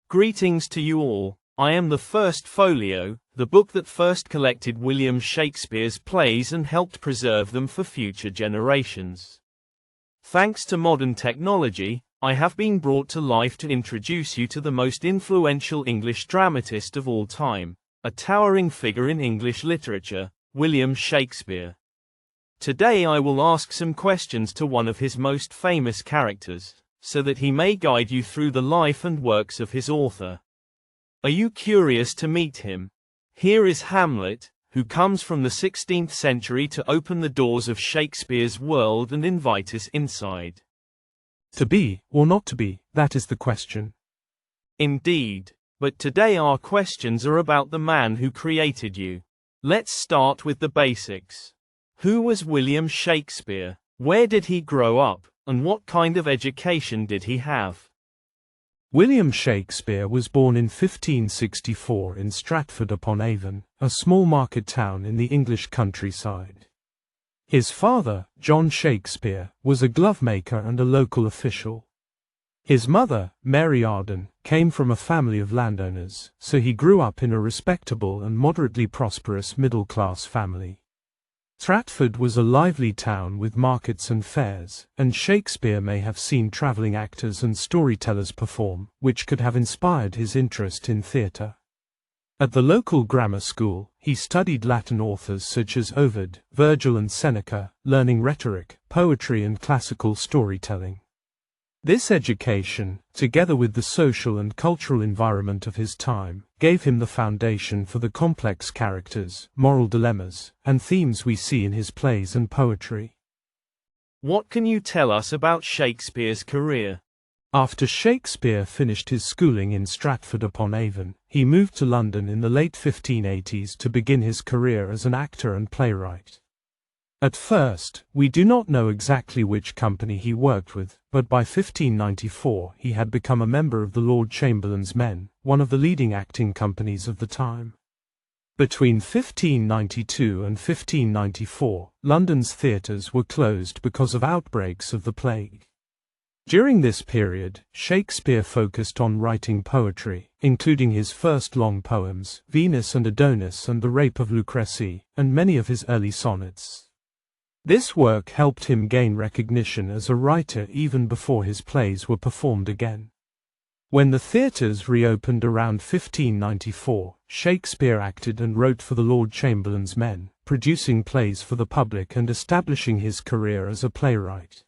Greetings to you all. I am the First Folio, the book that first collected William Shakespeare's plays and helped preserve them for future generations. Thanks to modern technology, I have been brought to life to introduce you to the most influential English dramatist of all time, a towering figure in English literature, William Shakespeare. Today I will ask some questions to one of his most famous characters, so that he may guide you through the life and works of his author. Are you curious to meet him? Here is Hamlet, who comes from the 16th century to open the doors of Shakespeare's world and invite us inside. To be, or not to be, that is the question. Indeed, but today our questions are about the man who created you. Let's start with the basics. Who was William Shakespeare? Where did he grow up, and what kind of education did he have? William Shakespeare was born in 1564 in Stratford-upon-Avon, a small market town in the English countryside. His father, John Shakespeare, was a glovemaker and a local official. His mother, Mary Arden, came from a family of landowners, so he grew up in a respectable and moderately prosperous middle-class family. Stratford was a lively town with markets and fairs, and Shakespeare may have seen travelling actors and storytellers perform, which could have inspired his interest in theatre. At the local grammar school, he studied Latin authors such as Ovid, Virgil and Seneca, learning rhetoric, poetry and classical storytelling. This education, together with the social and cultural environment of his time, gave him the foundation for the complex characters, moral dilemmas, and themes we see in his plays and poetry. What can you tell us about Shakespeare's career? After Shakespeare finished his schooling in Stratford-upon-Avon, he moved to London in the late 1580s to begin his career as an actor and playwright. At first, we do not know exactly which company he worked with, but by 1594 he had become a member of the Lord Chamberlain's Men, one of the leading acting companies of the time. Between 1592 and 1594, London's theatres were closed because of outbreaks of the plague. During this period, Shakespeare focused on writing poetry, including his first long poems, Venus and Adonis and The Rape of Lucrece, and many of his early sonnets. This work helped him gain recognition as a writer even before his plays were performed again. When the theatres reopened around 1594, Shakespeare acted and wrote for the Lord Chamberlain's Men, producing plays for the public and establishing his career as a playwright.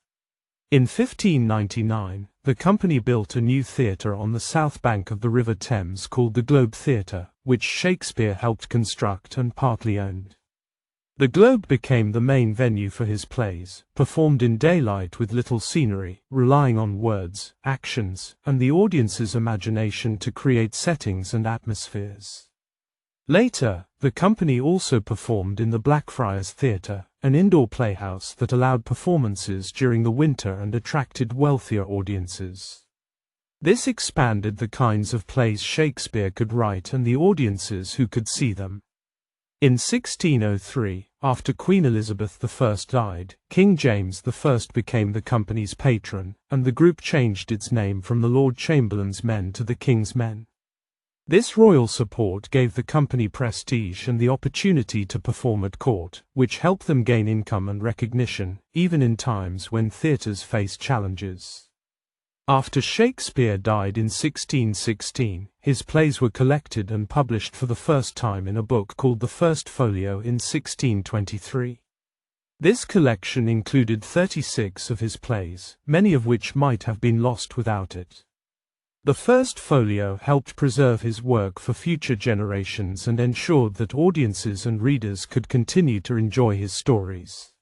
In 1599, the company built a new theatre on the south bank of the River Thames called the Globe Theatre, which Shakespeare helped construct and partly owned. The Globe became the main venue for his plays, performed in daylight with little scenery, relying on words, actions, and the audience's imagination to create settings and atmospheres. Later, the company also performed in the Blackfriars Theatre, an indoor playhouse that allowed performances during the winter and attracted wealthier audiences. This expanded the kinds of plays Shakespeare could write and the audiences who could see them. In 1603, after Queen Elizabeth I died, King James I became the company's patron, and the group changed its name from the Lord Chamberlain's Men to the King's Men. This royal support gave the company prestige and the opportunity to perform at court, which helped them gain income and recognition, even in times when theatres faced challenges. After Shakespeare died in 1616, his plays were collected and published for the first time in a book called the First Folio in 1623. This collection included 36 of his plays, many of which might have been lost without it. The First Folio helped preserve his work for future generations and ensured that audiences and readers could continue to enjoy his stories.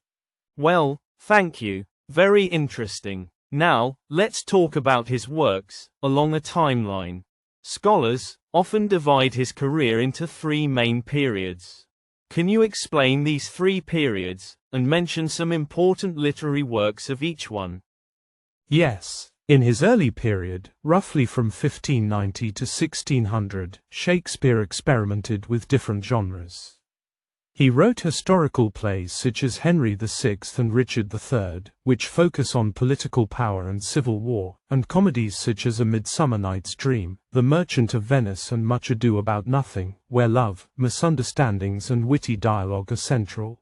Well, thank you. Very interesting. Now, let's talk about his works, along a timeline. Scholars often divide his career into three main periods. Can you explain these three periods, and mention some important literary works of each one? Yes. In his early period, roughly from 1590 to 1600, Shakespeare experimented with different genres. He wrote historical plays such as Henry VI and Richard III, which focus on political power and civil war, and comedies such as A Midsummer Night's Dream, The Merchant of Venice and Much Ado About Nothing, where love, misunderstandings and witty dialogue are central.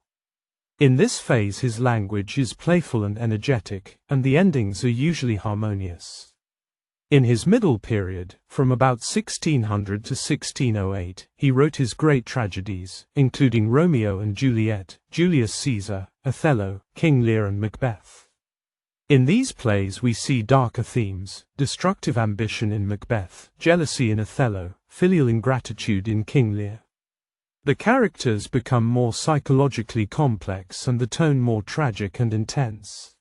In this phase his language is playful and energetic, and the endings are usually harmonious. In his middle period, from about 1600 to 1608, he wrote his great tragedies, including Romeo and Juliet, Julius Caesar, Othello, King Lear and Macbeth. In these plays we see darker themes: destructive ambition in Macbeth, jealousy in Othello, filial ingratitude in King Lear. The characters become more psychologically complex and the tone more tragic and intense.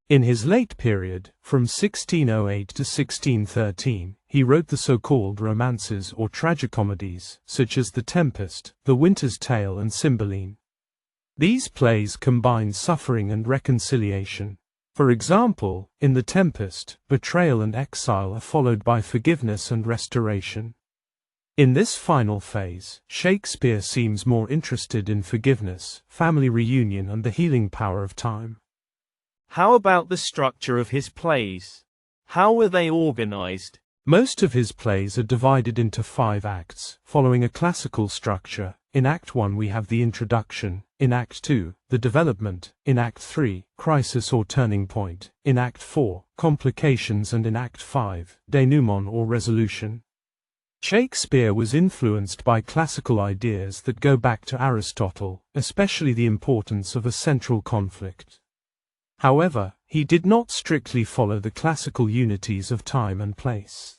In his late period, from 1608 to 1613, he wrote the so-called romances or tragicomedies, such as The Tempest, The Winter's Tale and Cymbeline. These plays combine suffering and reconciliation. For example, in The Tempest, betrayal and exile are followed by forgiveness and restoration. In this final phase, Shakespeare seems more interested in forgiveness, family reunion and the healing power of time. How about the structure of his plays? How were they organized? Most of his plays are divided into 5 acts, following a classical structure. In Act 1 we have the introduction, in Act 2, the development, in Act 3, crisis or turning point, in Act 4, complications and in Act 5, denouement or resolution. Shakespeare was influenced by classical ideas that go back to Aristotle, especially the importance of a central conflict. However, he did not strictly follow the classical unities of time and place.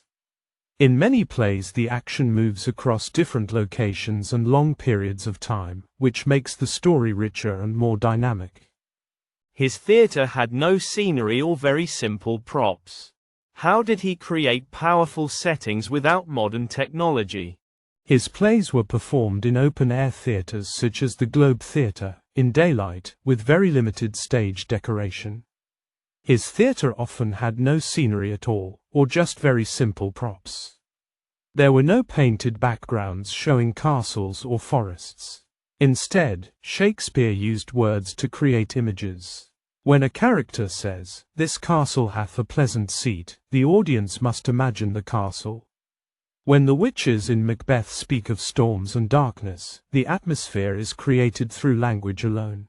In many plays the action moves across different locations and long periods of time, which makes the story richer and more dynamic. His theatre had no scenery or very simple props. How did he create powerful settings without modern technology? His plays were performed in open-air theatres such as the Globe Theatre, in daylight, with very limited stage decoration. His theatre often had no scenery at all, or just very simple props. There were no painted backgrounds showing castles or forests. Instead, Shakespeare used words to create images. When a character says, "This castle hath a pleasant seat," the audience must imagine the castle. When the witches in Macbeth speak of storms and darkness, the atmosphere is created through language alone.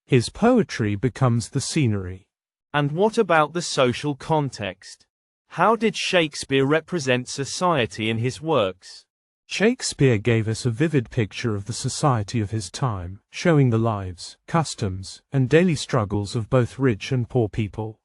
His poetry becomes the scenery. And what about the social context? How did Shakespeare represent society in his works? Shakespeare gave us a vivid picture of the society of his time, showing the lives, customs, and daily struggles of both rich and poor people.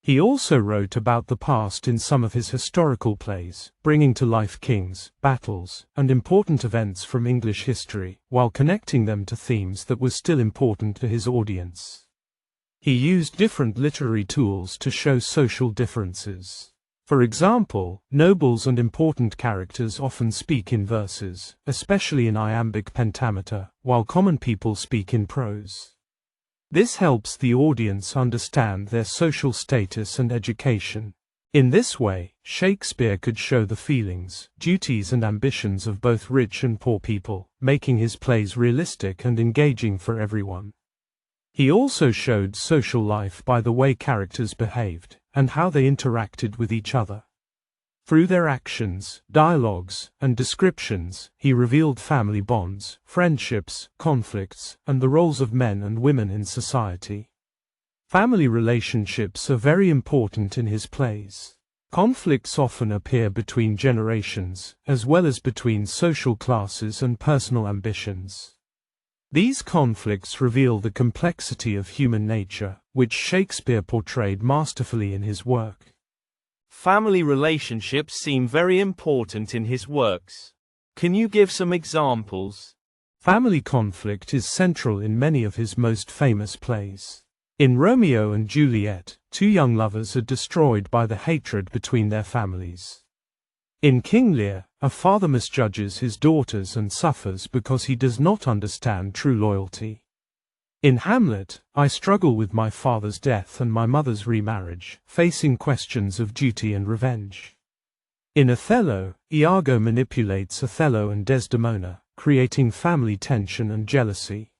He also wrote about the past in some of his historical plays, bringing to life kings, battles, and important events from English history, while connecting them to themes that were still important to his audience. He used different literary tools to show social differences. For example, nobles and important characters often speak in verses, especially in iambic pentameter, while common people speak in prose. This helps the audience understand their social status and education. In this way, Shakespeare could show the feelings, duties and ambitions of both rich and poor people, making his plays realistic and engaging for everyone. He also showed social life by the way characters behaved, and how they interacted with each other. Through their actions, dialogues, and descriptions, he revealed family bonds, friendships, conflicts, and the roles of men and women in society. Family relationships are very important in his plays. Conflicts often appear between generations, as well as between social classes and personal ambitions. These conflicts reveal the complexity of human nature, which Shakespeare portrayed masterfully in his work. Family relationships seem very important in his works. Can you give some examples? Family conflict is central in many of his most famous plays. In Romeo and Juliet, 2 young lovers are destroyed by the hatred between their families. In King Lear, a father misjudges his daughters and suffers because he does not understand true loyalty. In Hamlet, I struggle with my father's death and my mother's remarriage, facing questions of duty and revenge. In Othello, Iago manipulates Othello and Desdemona, creating family tension and jealousy.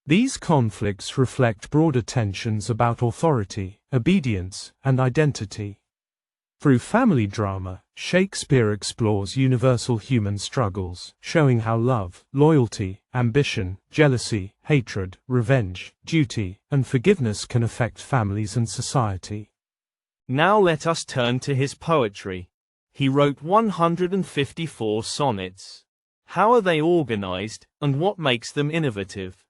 These conflicts reflect broader tensions about authority, obedience, and identity. Through family drama, Shakespeare explores universal human struggles, showing how love, loyalty, ambition, jealousy, hatred, revenge, duty, and forgiveness can affect families and society. Now let us turn to his poetry. He wrote 154 sonnets. How are they organized, and what makes them innovative?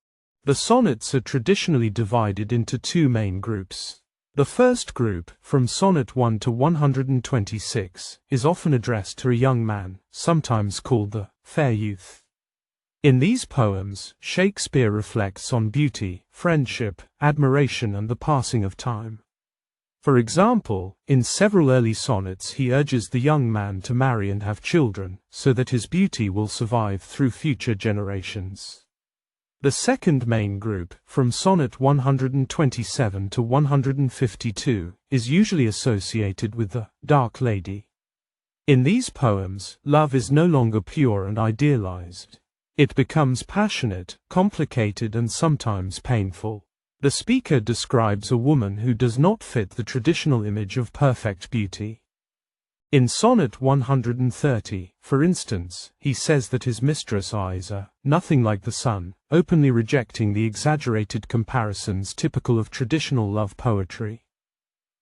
The sonnets are traditionally divided into two main groups. The first group, from Sonnet 1 to 126, is often addressed to a young man, sometimes called the fair youth. In these poems, Shakespeare reflects on beauty, friendship, admiration, and the passing of time. For example, in several early sonnets he urges the young man to marry and have children, so that his beauty will survive through future generations. The second main group, from Sonnet 127 to 152, is usually associated with the dark lady. In these poems, love is no longer pure and idealized. It becomes passionate, complicated, and sometimes painful. The speaker describes a woman who does not fit the traditional image of perfect beauty. In Sonnet 130, for instance, he says that his mistress' eyes are nothing like the sun, openly rejecting the exaggerated comparisons typical of traditional love poetry.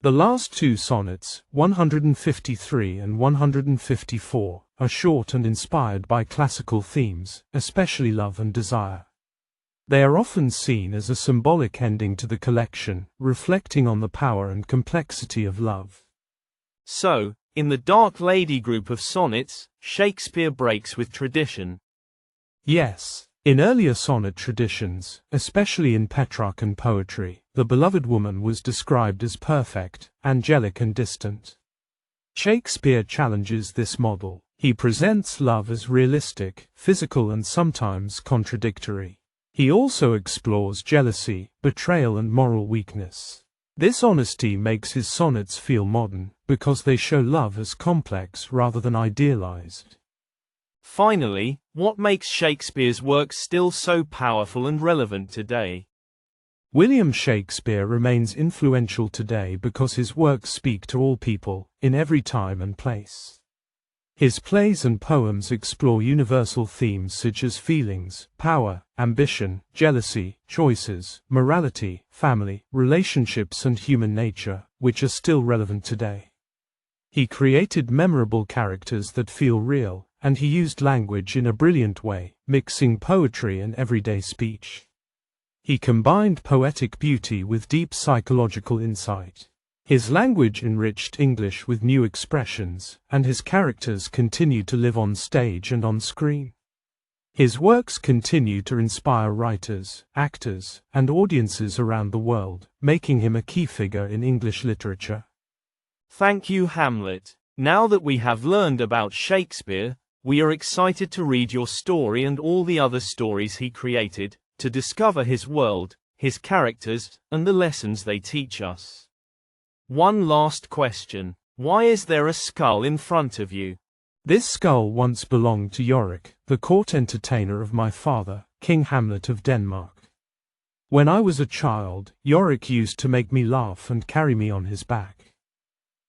The last two sonnets, 153 and 154, are short and inspired by classical themes, especially love and desire. They are often seen as a symbolic ending to the collection, reflecting on the power and complexity of love. So, in the Dark Lady group of sonnets, Shakespeare breaks with tradition. Yes. In earlier sonnet traditions, especially in Petrarchan poetry, the beloved woman was described as perfect, angelic, and distant. Shakespeare challenges this model. He presents love as realistic, physical, and sometimes contradictory. He also explores jealousy, betrayal, and moral weakness. This honesty makes his sonnets feel modern, because they show love as complex rather than idealized. Finally, what makes Shakespeare's works still so powerful and relevant today? William Shakespeare remains influential today because his works speak to all people, in every time and place. His plays and poems explore universal themes such as feelings, power, ambition, jealousy, choices, morality, family, relationships, and human nature, which are still relevant today. He created memorable characters that feel real, and he used language in a brilliant way, mixing poetry and everyday speech. He combined poetic beauty with deep psychological insight. His language enriched English with new expressions, and his characters continue to live on stage and on screen. His works continue to inspire writers, actors, and audiences around the world, making him a key figure in English literature. Thank you, Hamlet. Now that we have learned about Shakespeare, we are excited to read your story and all the other stories he created, to discover his world, his characters, and the lessons they teach us. One last question. Why is there a skull in front of you? This skull once belonged to Yorick, the court entertainer of my father, King Hamlet of Denmark. When I was a child, Yorick used to make me laugh and carry me on his back.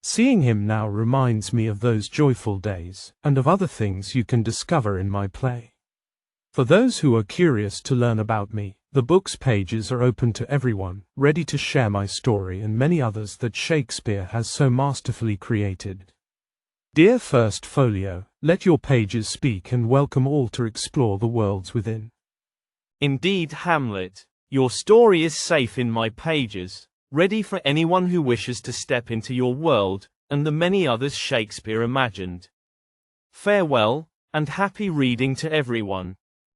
Seeing him now reminds me of those joyful days, and of other things you can discover in my play. For those who are curious to learn about me, the book's pages are open to everyone, ready to share my story and many others that Shakespeare has so masterfully created. Dear First Folio, let your pages speak and welcome all to explore the worlds within. Indeed, Hamlet, your story is safe in my pages, ready for anyone who wishes to step into your world, and the many others Shakespeare imagined. Farewell, and happy reading to everyone.